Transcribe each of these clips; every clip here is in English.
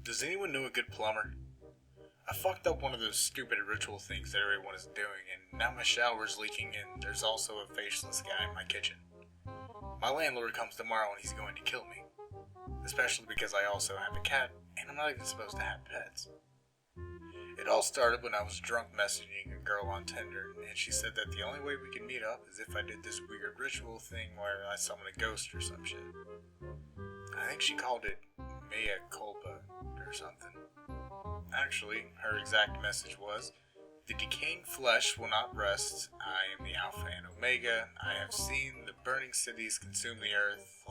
Does anyone know a good plumber? I fucked up one of those stupid ritual things that everyone is doing, and now my shower is leaking and there's also a faceless guy in my kitchen. My landlord comes tomorrow and he's going to kill me. Especially because I also have a cat, and I'm not even supposed to have pets. It all started when I was drunk messaging a girl on Tinder, and she said that the only way we could meet up is if I did this weird ritual thing where I summoned a ghost or some shit. I think she called it mea culpa or something. Actually, her exact message was, "The decaying flesh will not rest. I am the Alpha and Omega. I have seen the burning cities consume the earth."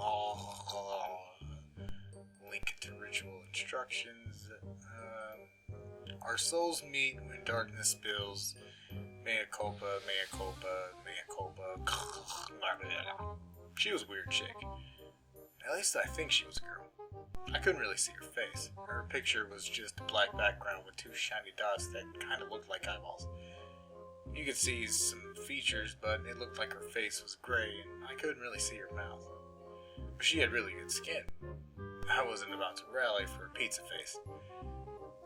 Link to ritual instructions. Our souls meet when darkness spills. Mea culpa, mea culpa, mea culpa. She was a weird chick. At least I think she was a girl. I couldn't really see her face. Her picture was just a black background with two shiny dots that kind of looked like eyeballs. You could see some features, but it looked like her face was gray and I couldn't really see her mouth. But she had really good skin. I wasn't about to rally for a pizza face.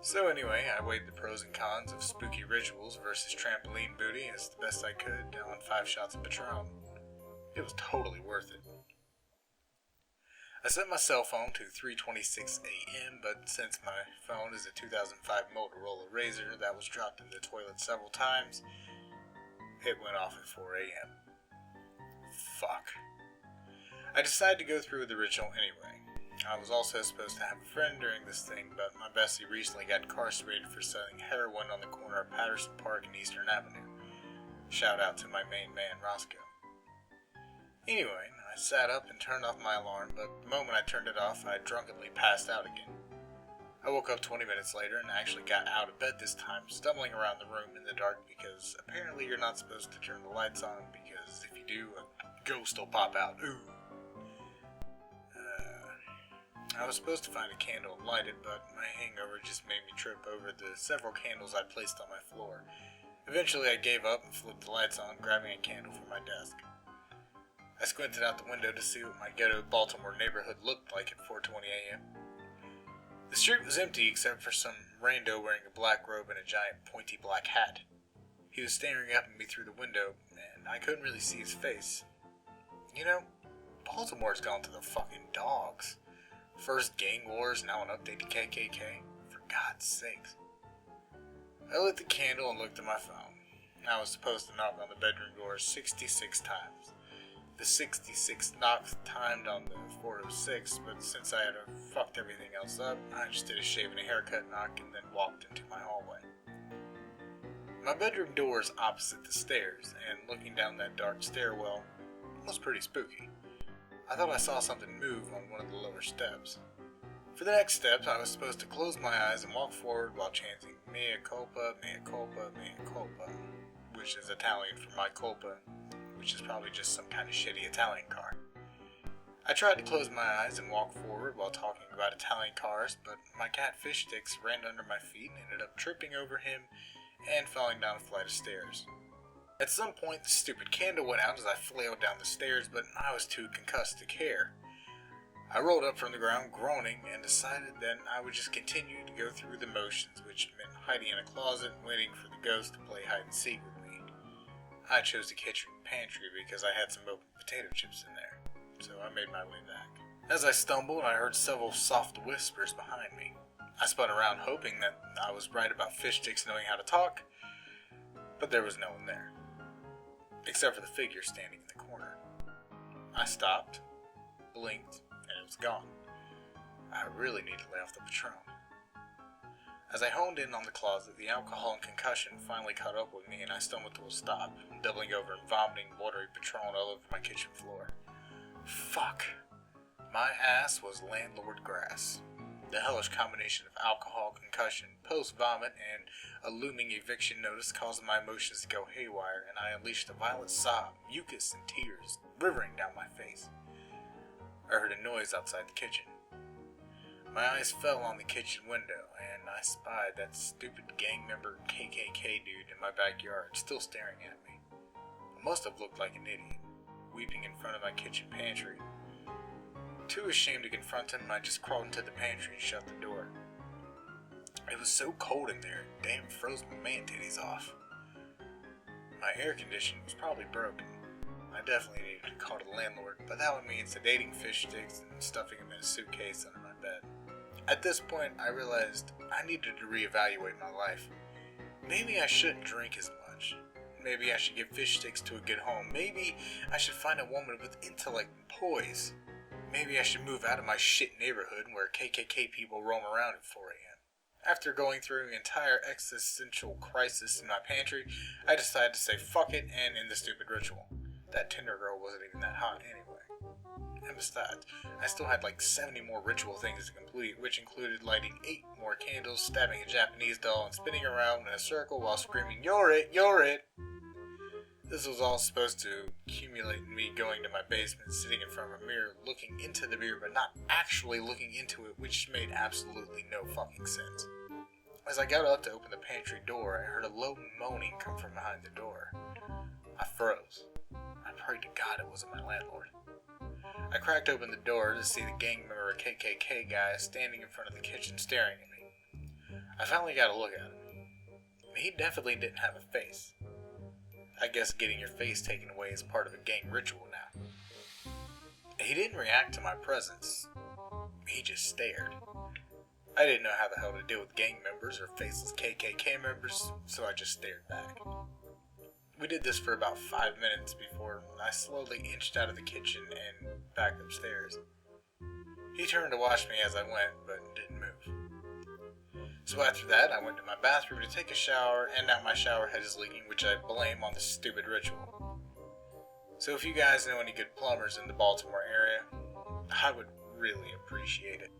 So anyway, I weighed the pros and cons of spooky rituals versus trampoline booty as the best I could on 5 shots of Patron. It was totally worth it. I set my cell phone to 3:26 a.m., but since my phone is a 2005 Motorola Razr that was dropped in the toilet several times, it went off at 4 a.m. Fuck. I decided to go through with the ritual anyway. I was also supposed to have a friend during this thing, but my bestie recently got incarcerated for selling heroin on the corner of Patterson Park and Eastern Avenue. Shout out to my main man, Roscoe. Anyway, I sat up and turned off my alarm, but the moment I turned it off, I drunkenly passed out again. I woke up 20 minutes later and actually got out of bed this time, stumbling around the room in the dark because apparently you're not supposed to turn the lights on because if you do, a ghost will pop out. Ooh. I was supposed to find a candle and light it, but my hangover just made me trip over the several candles I placed on my floor. Eventually I gave up and flipped the lights on, grabbing a candle from my desk. I squinted out the window to see what my ghetto Baltimore neighborhood looked like at 4:20 a.m. The street was empty except for some rando wearing a black robe and a giant pointy black hat. He was staring up at me through the window, and I couldn't really see his face. You know, Baltimore's gone to the fucking dogs. First gang wars, now an update to KKK. For God's sakes. I lit the candle and looked at my phone. I was supposed to knock on the bedroom door 66 times. The 66th knock timed on the 406, but since I had fucked everything else up, I just did a shave and a haircut knock and then walked into my hallway. My bedroom door is opposite the stairs, and looking down that dark stairwell was pretty spooky. I thought I saw something move on one of the lower steps. For the next steps, I was supposed to close my eyes and walk forward while chanting mea culpa, mea culpa, mea culpa, which is Italian for my culpa, which is probably just some kind of shitty Italian car. I tried to close my eyes and walk forward while talking about Italian cars, but my cat Fish Sticks ran under my feet and ended up tripping over him and falling down a flight of stairs. At some point, the stupid candle went out as I flailed down the stairs, but I was too concussed to care. I rolled up from the ground groaning and decided that I would just continue to go through the motions, which meant hiding in a closet and waiting for the ghost to play hide and seek with me. I chose the kitchen pantry because I had some open potato chips in there, so I made my way back. As I stumbled, I heard several soft whispers behind me. I spun around hoping that I was right about Fish Sticks knowing how to talk, but there was no one there, except for the figure standing in the corner. I stopped, blinked, and it was gone. I really need to lay off the Patron. As I honed in on the closet, the alcohol and concussion finally caught up with me and I stumbled to a stop, doubling over and vomiting watery Patron all over my kitchen floor. Fuck. My ass was landlord grass. The hellish combination of alcohol, concussion, post-vomit, and a looming eviction notice caused my emotions to go haywire, and I unleashed a violent sob, mucus, and tears rivering down my face. I heard a noise outside the kitchen. My eyes fell on the kitchen window, and I spied that stupid gang member KKK dude in my backyard, still staring at me. I must have looked like an idiot, weeping in front of my kitchen pantry. Too ashamed to confront him, I just crawled into the pantry and shut the door. It was so cold in there, it damn froze my man titties off. My air conditioning was probably broken. I definitely needed to call the landlord, but that would mean sedating fish sticks and stuffing them in a suitcase under my bed. At this point, I realized I needed to reevaluate my life. Maybe I shouldn't drink as much. Maybe I should give fish sticks to a good home. Maybe I should find a woman with intellect and poise. Maybe I should move out of my shit neighborhood where KKK people roam around at 4 a.m. After going through an entire existential crisis in my pantry, I decided to say fuck it and end the stupid ritual. That Tinder girl wasn't even that hot anyway. And besides, I still had like 70 more ritual things to complete, which included lighting 8 more candles, stabbing a Japanese doll, and spinning around in a circle while screaming, "You're it! You're it!" This was all supposed to accumulate in me going to my basement, sitting in front of a mirror, looking into the mirror, but not actually looking into it, which made absolutely no fucking sense. As I got up to open the pantry door, I heard a low moaning come from behind the door. I froze. I prayed to God it wasn't my landlord. I cracked open the door to see the gang member KKK guy standing in front of the kitchen staring at me. I finally got a look at him. He definitely didn't have a face. I guess getting your face taken away is part of a gang ritual now. He didn't react to my presence. He just stared. I didn't know how the hell to deal with gang members or faceless KKK members, so I just stared back. We did this for about 5 minutes before I slowly inched out of the kitchen and back upstairs. He turned to watch me as I went, but didn't move. So after that, I went to my bathroom to take a shower, and now my shower head is leaking, which I blame on the stupid ritual. So if you guys know any good plumbers in the Baltimore area, I would really appreciate it.